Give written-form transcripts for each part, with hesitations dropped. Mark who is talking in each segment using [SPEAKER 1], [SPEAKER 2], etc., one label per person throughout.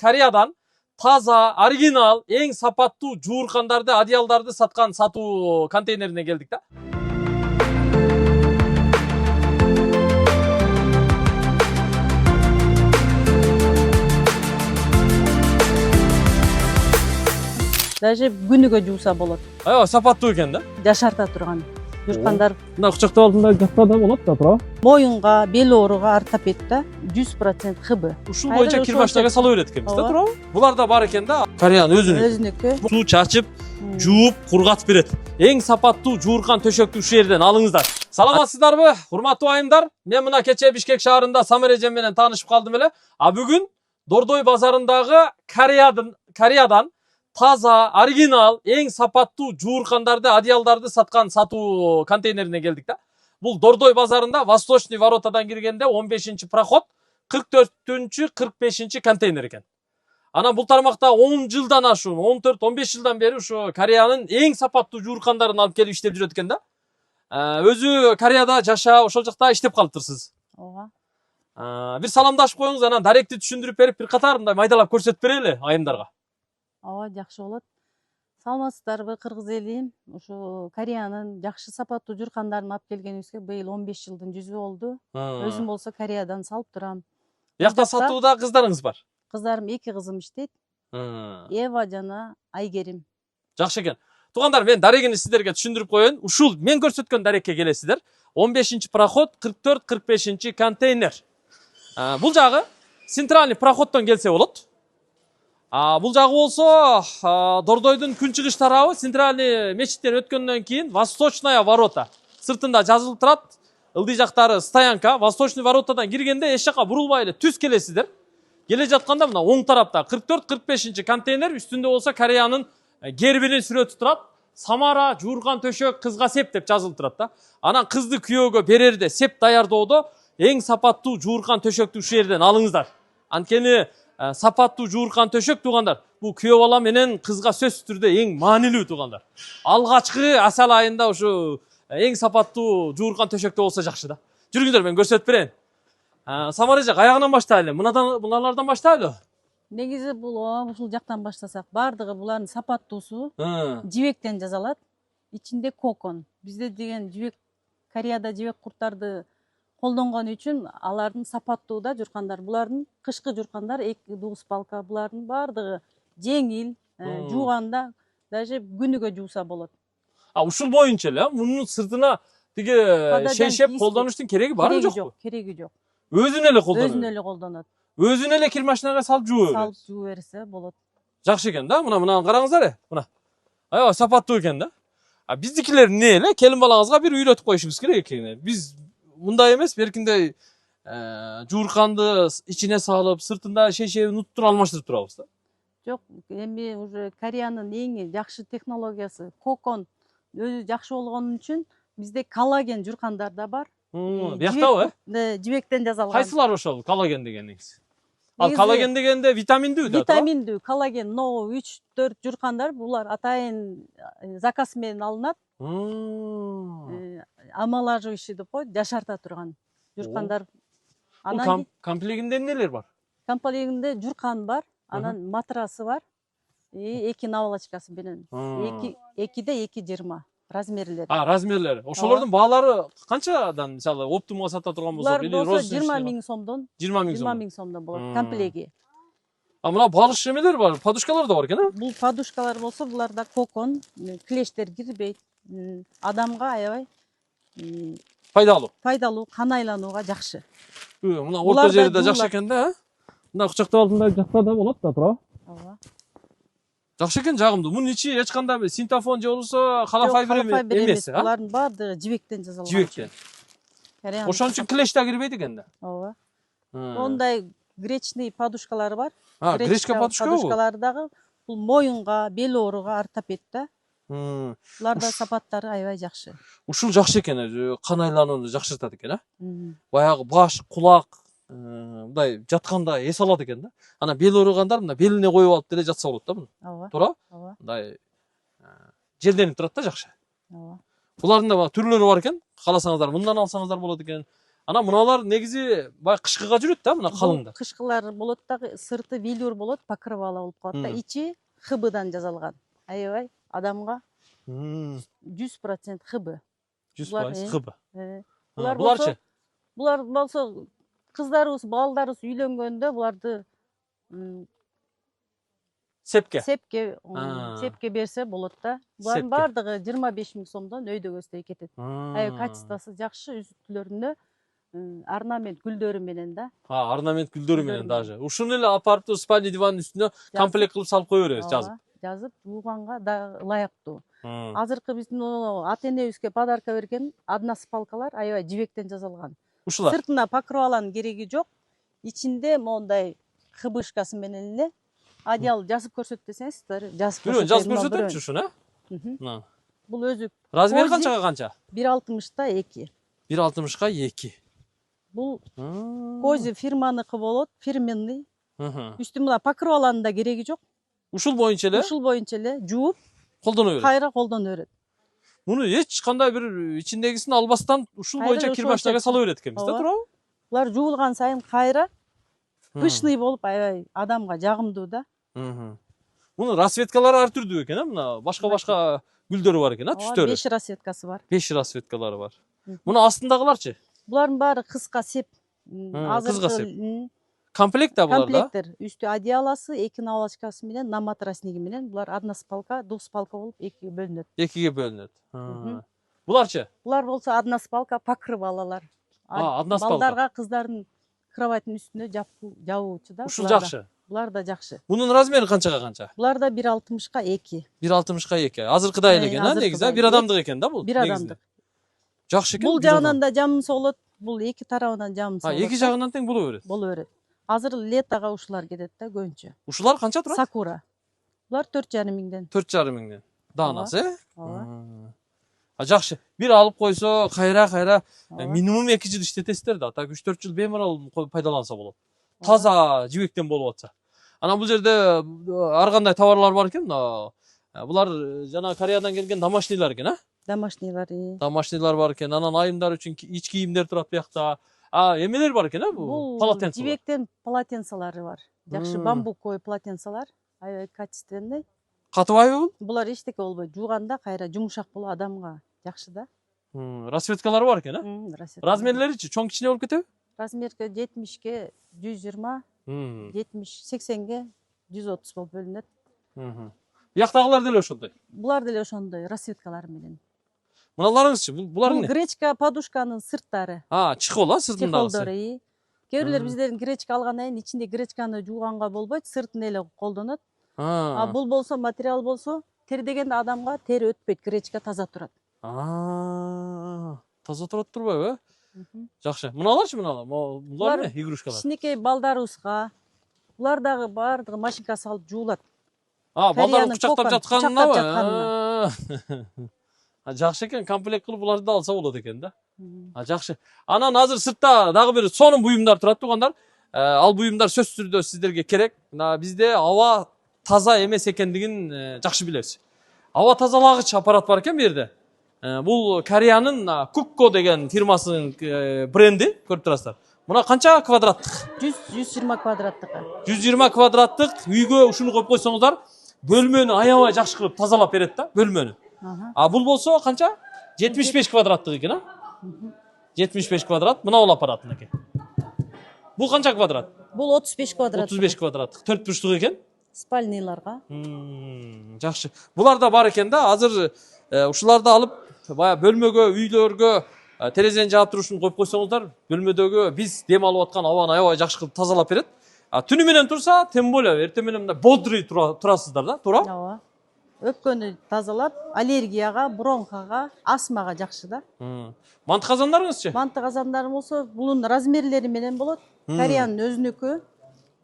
[SPEAKER 1] Кореядан таза, оригинал, эң сапаттуу жууркандарды, одеялдарды саткан сатуу контейнерине келдик да.
[SPEAKER 2] Даже күнүгө жууса болот.
[SPEAKER 1] Аябай сапаттуу экен да.
[SPEAKER 2] Жашарта турган. Жууркандар
[SPEAKER 1] Мына кучактап алдында жакта да болот да, туурабы?
[SPEAKER 2] моюнга, бел ооруга ортопедда 100% ХБ.
[SPEAKER 1] Ушул боюнча кирмашинага салып берет экенбиз да,
[SPEAKER 2] Ооба.
[SPEAKER 1] туурабы? Булар да бар экен да. Кореянын
[SPEAKER 2] Өзүнүкү.
[SPEAKER 1] суу чачып, жууп, кургатып берет. Эң сапаттуу жууркан төшөктү ушул жерден алыңыздар. Саламатсыздарбы, урматтуу айымдар? Мен мына кече Бишкек шаарында Самар эжем менен таанышып калдым эле. А бүгүн Дордой базарындагы Кореядан таза, оригинал, эң сапаттуу жууркандарды, одеялдарды саткан сатуу контейнерине келдик да. Бул Дордой базарында Восточный воротадан киргенде 15-чи проход, 44-чү, 45-чи контейнер экен. Анан бул тармакта 10 жылдан ашуун, 14-15 жылдан бери ушу Кореянын эң сапаттуу жууркандарын алып келип иштеп жүрөт экен да. Өзү Кореяда жашап, ошол жакта иштеп калыптырсыз.
[SPEAKER 2] Ооба.
[SPEAKER 1] Бир саламдашып коюңуз, анан даректи түшүндүрүп берип, бир катар мындай майдалап көрсөтүп берели айымдарга.
[SPEAKER 2] Ооба, жакшы болот. Саламатсыздарбы, кыргыз эли? Ушу Кореянын жакшы сапаттуу жууркандарын алып келгенибизге быйыл 15 жылдын жүзү болду. Өзүм болсо Кореядан салып турам.
[SPEAKER 1] Биякта сатууда кыздарыңыз бар.
[SPEAKER 2] Кыздарым 2 кызым иштейт. Эва жана Айгерим.
[SPEAKER 1] Жакшы экен. Туугандар, мен дарегини сиздерге түшүндүрүп коеюн. Ушул мен көрсөткөн дарекке келесиздер. 15-чи проход, 44-45-чи контейнер. Бул жагы центральный проходдон келсе болот. Бул жагы болсо Дордойдун күнчыгыш тарабы центральный мечиттен өткөндөн кийин Восточная ворота сыртында жазылып турат. Ылдый жактары стоянка. Восточный воротадан киргенде эч жака бурулбай эле түз келесиздер. Келе жатканда мына оң тарапта 44-45-чи контейнер, үстүндө болсо Кореянын гербинин сүрөтү турат. Самара жууркан төшөк кызга сеп деп жазылып турат да. Анан кызды күйөөгө берерде, сеп даярдоодо эң сапаттуу жууркан төшөктү ушул жерден алыңыздар. Анткени сапаттуу жууркан төшөк, туугандар, бул күйөө бала менен кызга сөзсүз түрдө эң маанилүү, туугандар. Алгачкы асал айында ушу эң сапаттуу жууркан төшөктө болсо жакшы да. Жүрүңүздөр, мен көрсөтүп берейин. Самар эже, аягынан баштайлы. Муналардан баштайлы.
[SPEAKER 2] Негизи бул ушул жактан баштасак, бардыгы булардын сапаттуусу жибектен жасалат. Ичинде кокон. Бизде деген жибек, Кореяда жибек курттарды колдонгон үчүн алардын сапаттуу да жууркандар. Булардын кышкы жууркандар 2 спалка, булардын бардыгы жеңил, жууганда даже күнүгө жууса болот.
[SPEAKER 1] Ушул боюнча эле, мунун сыртына тиги шейшеп колдонуштун кереги барбы жокпу?
[SPEAKER 2] Кереги жок.
[SPEAKER 1] Өзүнө эле колдонот.
[SPEAKER 2] Өзүнө эле колдонот.
[SPEAKER 1] Өзүнө эле кирмашинага салып жууп берет.
[SPEAKER 2] Салып жууп берсе болот.
[SPEAKER 1] Жакшы экен да. Мына караңыздар, мына. Аябай сапаттуу экен да. Биздикилер эмне эле, келин балаңызга бир үйрөтүп коюшубуз керек экен. Биз мындай эмес, беркиндей жуурканды ичине салып, сыртында шейшебин уттуруп алмаштырып турабыз да.
[SPEAKER 2] Жок, эми уже Кореянын эң жакшы технологиясы кокон өзү жакшы болгон үчүн бизде коллаген жууркандар да бар.
[SPEAKER 1] Бияктабы?
[SPEAKER 2] Жибектен жасалган.
[SPEAKER 1] Кайсылар ошол коллаген дегениңиз? Ал коллаген дегенде витаминдүү да.
[SPEAKER 2] Витаминдүү, коллаген, но 3-4 жууркандар булар атайын заказ менен алынат. Омолаживающий деп коет, жашарта турган жууркандар.
[SPEAKER 1] Анан комплегинде эмнелер бар?
[SPEAKER 2] Комплегинде жууркан бар, анан матрасы бар, 2 наволочкасы менен. 2-де 2,20 размерлери.
[SPEAKER 1] Размерлери. Ошолордун баалары канчадан, мисалы, оптумга сата турган болсок,
[SPEAKER 2] или роз 20 миң сомдон.
[SPEAKER 1] 20
[SPEAKER 2] миң сомдон болот комплеги.
[SPEAKER 1] Мына балыш эмелер бар, подушкалар да бар экен,
[SPEAKER 2] Бул подушкалар болсо, буларда кокон, клештер кирбейт. Адамга аябай пайдалуу, кан айланууга жакшы.
[SPEAKER 1] Мына орто жери да жакшы экен да. Мына кучактап алдында жакта да болот да, туурабы?
[SPEAKER 2] Ооба.
[SPEAKER 1] Жакшы экен, жагымдуу. Мунун ичи эч кандай синтофон же болбосо халафайбер эмес,
[SPEAKER 2] булардын баардыгы жибектен жасалган.
[SPEAKER 1] Жибектен. Ошон үчүн клеш да кирбейт экен да.
[SPEAKER 2] Ооба. Ондай гречный подушкалары бар.
[SPEAKER 1] Гречка
[SPEAKER 2] подушкалары дагы бул моюнга, бел ооруга ортопед да. Буларда сапаттары аябай жакшы.
[SPEAKER 1] Ушул жакшы экен, өзү кан айланууну жакшыртат экен, Баягы баш, кулак, мындай жатканда эс алат экен да. Анан бел ооругандар мына белине коюп алып деле жатса болот да муну. Туура? Мындай жерденип турат да, жакшы. Булардын да түрлөрү бар экен. Кааласаңыздар мындан алсаңыздар болот экен. Ана мыналар негизи баягы кышкыга жүрөт да, мына калыңда.
[SPEAKER 2] Кышкылар болот да, сырты велюр болот, покрывало болуп калат да, ичи хбдан жасалган. Аябай адамга 100% хб.
[SPEAKER 1] 100% хб.
[SPEAKER 2] Буларчы? Булар болсо кыздарыбыз, балдарыбыз үйлөнгөндө буларды сепке берсе болот да. Булардын бардыгы 25 000 сомдон өйдө көздөй кетет. Качествосы жакшы, үзүктүлөрүндө орнамент гүлдөрү менен да.
[SPEAKER 1] Орнамент гүлдөрү менен даже. Ушуну эле апарып спальный дивандын үстүнө комплект кылып салып кое беребиз, жазып.
[SPEAKER 2] Жазып, жууганга да ылайыктуу. Азыркы биздин ата-энебизге подарка берген односпалкалар аябай жибектен жасалган.
[SPEAKER 1] Ушулар.
[SPEAKER 2] Сыртына покрываланын кереги жок. Ичинде мондай хбышкасы менен эле одеял жазып көрсөт десеңиз, жазып
[SPEAKER 1] көрсөтөчү ушуну,
[SPEAKER 2] Бул өзү
[SPEAKER 1] размери канчага канча?
[SPEAKER 2] 1.60 2.
[SPEAKER 1] 1.60 2.
[SPEAKER 2] Бул Кози фирманыкы болот, фирменный. Үстүнө покрываланын да кереги жок.
[SPEAKER 1] Ушул боюнча эле
[SPEAKER 2] жууп
[SPEAKER 1] колдоно берет.
[SPEAKER 2] Кайра колдоно берет.
[SPEAKER 1] Муну эч кандай бир ичиндегисин албастан ушул боюнча кирбаштарга сала берет экенбиз да, туурабы?
[SPEAKER 2] Булар жуулган сайын кайра пышный болуп аябай адамга жагымдуу да.
[SPEAKER 1] Мунун расветкалары ар түрдүү экен, мына башка гүлдөрү бар экен, түстөрү.
[SPEAKER 2] 5 расветкасы бар.
[SPEAKER 1] 5 расветкалары бар. Муну астындагыларчы?
[SPEAKER 2] Булардын баары кыска сеп.
[SPEAKER 1] Кыска сеп. Комплект да булар да?
[SPEAKER 2] Комплекттер. Үстү одеяласы, эки наволочкасы менен, наматрасники менен. Булар односпалка, двуспалка болуп экиге бөлүнөт.
[SPEAKER 1] Экиге бөлүнөт. Буларчы?
[SPEAKER 2] Булар болсо односпалка, покрывалалар.
[SPEAKER 1] Односпалка.
[SPEAKER 2] Балдарга, кыздардын кроваттын үстүнө жабуучу да.
[SPEAKER 1] Ушул жакшы.
[SPEAKER 2] Булар да жакшы.
[SPEAKER 1] Мунун размери канчага канча?
[SPEAKER 2] Булар да 1.60 2.
[SPEAKER 1] 1.60 2. Азыркыдай эле экен, негизи, бир адамдык экен да бул.
[SPEAKER 2] Бир адамдык.
[SPEAKER 1] Жакшы экен.
[SPEAKER 2] Бул жагынан да жамынса болот, бул эки тарабынан жамынса болот.
[SPEAKER 1] Эки жагынан тең боло берет.
[SPEAKER 2] Боло берет. Азыр летого ушулар кетет да көбүнчө.
[SPEAKER 1] Ушулар канча турат?
[SPEAKER 2] Сакура. Булар 4,5 миңден.
[SPEAKER 1] 4,5 миңден. Даанасы, жакшы. Бир алып койсо, кайра минимум 2 жыл иштетесиздер да. Так 3-4 жыл бемарал пайдаланса болот. Таза жибектен болуп атса. Анан бул жерде ар кандай товарлар бар экен. Булар жана Кореядан келген домашнийлар экен, а? Домашнийлар бар экен. Анан айымдар үчүн ич кийимдер турат буякта. Эмелер бар экен, бул полотенцалар.
[SPEAKER 2] Жибектен полотенцалары бар. Жакшы бамбуковый полотенцалар, аябай качественный.
[SPEAKER 1] Катыбайбы бул?
[SPEAKER 2] Булар эчтеке болбойт. Жууганда кайра жумшак болуп адамга жакшы да.
[SPEAKER 1] Расветкалары бар экен, а? Размерлеричи чоң кичине болуп кетеби?
[SPEAKER 2] Размерге 70ге 120, 70-80ге 130 болуп бөлүнөт.
[SPEAKER 1] Бияктагылар деле ошондой.
[SPEAKER 2] Булар деле ошондой расветкалар менен.
[SPEAKER 1] Мыналарыңызчы, булар эмне?
[SPEAKER 2] Гречка подушканын сырттары.
[SPEAKER 1] Чехол, сыртындагысы.
[SPEAKER 2] Чехолдору. Кээ бирлер биздердин гречка алгандан кийин ичинде гречканы жууганга болбойт, сыртын эле колдонот. Бул болсо, материал болсо, тер дегенде адамга тери өтпөйт, гречка таза турат.
[SPEAKER 1] Таза турат турбайбы? Жакшы. Мыналарчы, булар эмне? Игрушкалар.
[SPEAKER 2] Кичинекей балдарыбызга булар дагы баардыгы машинка салып жуулат.
[SPEAKER 1] Балдар кучактап жатканынабы? Жакшы экен, комплект кылып буларды алса болот экен да. Жакшы. Анан азыр сыртта дагы бир сонун буюмдар турат туугандар. Ал буюмдар сөзсүз түрдө сиздерге керек. Бизде аба таза эмес экендигин жакшы билебиз. Аба тазалагыч аппарат бар экен бу жерде. Бул Кореянын Kukko деген фирмасынын бренди, көрүп турасыздар. Мына канча квадраттык?
[SPEAKER 2] 120 квадраттык.
[SPEAKER 1] 120 квадраттык үйгө ушуну коюп койсоңуздар, бөлмөнү аябай жакшы кылып тазалап берет да, бөлмөнү. Бул болсо канча? 75 квадраттык экен, 75 квадрат, мына бул аппараттыкы. Бул канча квадрат?
[SPEAKER 2] Бул 35 квадрат.
[SPEAKER 1] 35 квадраттык, 4 бурчтук экен.
[SPEAKER 2] Спальныйларга.
[SPEAKER 1] Жакшы. Булар да бар экен да, азыр ушуларды алып, бая бөлмөгө, үйлөргө терезени жаап турушун коюп койсоңуздар, бөлмөдөгү биз дем алып аткан абаны аябай жакшы кылып тазалап берет. Түнү менен турса, тем более эртең менен бодрый турасыздар да, туура?
[SPEAKER 2] Ооба. Өпкөнү тазалап, аллергияга, бронхага, астмага жакшы да.
[SPEAKER 1] Манты казандарыңызчы?
[SPEAKER 2] Манты казандарым болсо, бунун размерлери менен болот. Кореянын өзүнүкү.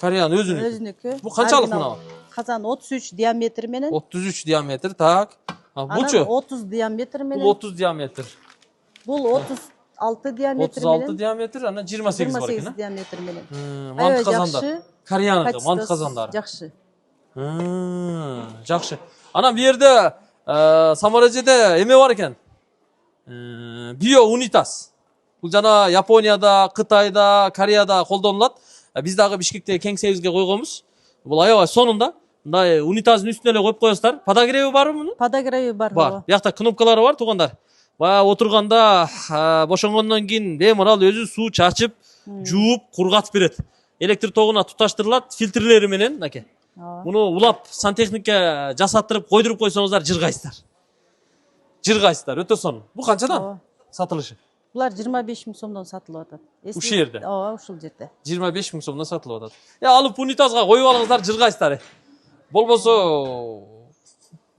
[SPEAKER 1] Кореянын өзүнүкү. Бул канчалык мына?
[SPEAKER 2] Казан 33 диаметр менен.
[SPEAKER 1] 33 диаметр, так. Булчу?
[SPEAKER 2] 30 диаметр менен.
[SPEAKER 1] Бул 30 диаметр.
[SPEAKER 2] Бул 36 диаметр менен.
[SPEAKER 1] 36 диаметр, анан 28 бар экен.
[SPEAKER 2] 28 диаметр менен.
[SPEAKER 1] Манты казандар. Кореяныкы манты казандар.
[SPEAKER 2] Жакшы.
[SPEAKER 1] Жакшы. Анан бу жерде Самаражеде эме бар экен. Био унитаз. Бул жана Японияда, Кытайда, Кореяда колдонулат. Биз дагы Бишкекте кеңсебизге койгонбуз. Бул аябай сонунда. Мындай унитаздын үстүнө эле коюп коесуздар. Подогреві барбы мунун?
[SPEAKER 2] Подогреві бар.
[SPEAKER 1] Бар. Биякта кнопкалары бар туугандар. Баягы отурганда бошонгондон кийин бемурал өзү суу чачып, жууп, кургатып берет. Электр тогуна туташтырылат фильтрлери менен, аке. Муну улап сантехникке жасаттырып койдуруп койсоңуздар жыргайсыздар. Жыргайсыздар, өтө сонун. Бул канчадан сатылышы?
[SPEAKER 2] Булар 25 000 сомдон сатылып атат.
[SPEAKER 1] Ушул жерде?
[SPEAKER 2] Ооба, ушул жерде.
[SPEAKER 1] 25 000 сомдон сатылып атат. Алып унитазга коюп алыңыздар, жыргайсыздар. Болбосо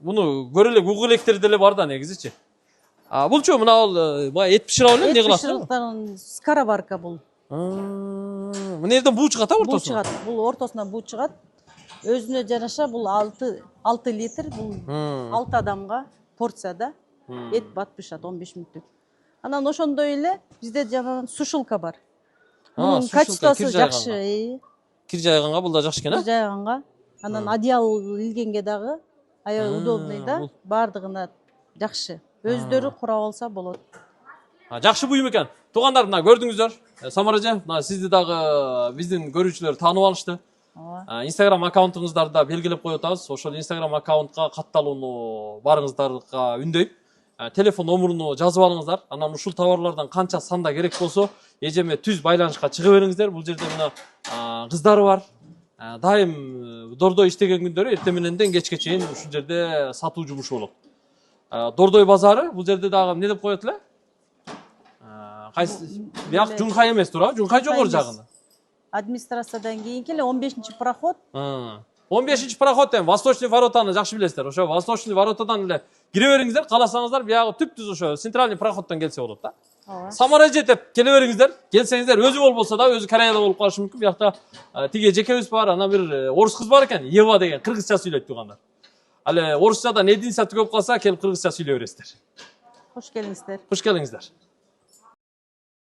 [SPEAKER 1] муну көрө эле Google электерде эле бар да негизичи. Булчу мына ал баягы эт пишире эле эмне кыласыз?
[SPEAKER 2] Пиширлыктан скороварка бул.
[SPEAKER 1] Мына жерден буу чыгат, ортосуна?
[SPEAKER 2] Буу чыгат. Бул ортосуна буу чыгат. Өзүнө жараша бул 6 литр, бул 6 адамга порцияда эт бат пишат 15 мүнөттүк. Анан ошондой эле бизде жана сушилка бар. Мунун качествосу жакшы.
[SPEAKER 1] Кир жайганга бул да жакшы экен,
[SPEAKER 2] Кир жайганга. Анан одеял илгенге дагы аябай удобный да, бардыгына жакшы. Өздөрү курап алса болот.
[SPEAKER 1] Жакшы буюм экен. Туугандар, мына көрдүңүздөр. Самар эже, мына сизди дагы биздин көрүүчүлөр таанып алышты. Instagram аккаунтуңуздарды да белгилеп коюп атабыз. Ошол Instagram аккаунтка катталууну барыңыздарга үндөйм. Телефон номуруну жазып алыңыздар. Анан ушул товарлардан канча санда керек болсо, эжеме түз байланышка чыга бериңиздер. Бул жерде мына кыздары бар. Дайым дордой иштеген күндөрү эртең мененден кечке чейин ушул жерде сатуу жумушу болот. Дордой базары, бул жерде дагы эмне деп коет эле? Кайсы? Бияк Жунхай эмес тура? Жунхай жогору жагында.
[SPEAKER 2] Администрациядан кийинки эле 15-чи пароход.
[SPEAKER 1] 15-чи пароход эми Восточный воротаны жакшы билесиздер. Ошо Восточный воротадан эле кире бериңиздер, кааласаңыздар биягы түп-түз ошо Центральный пароходдон келсе болот да. Самара эже деп келе бериңиздер. Келсеңиздер, өзү болбосо да, өзү Кореяда болуп калышы мүмкүн. Биякта тиге жекебиз бар, ана бир орус кыз бар экен, Ева деген, кыргызча сүйлөйт туугандар. Ал орусчадан единица түгөп калса, келип кыргызча сүйлөй бересиздер.
[SPEAKER 2] Хош келиңиздер.
[SPEAKER 1] Хош келиңиздер.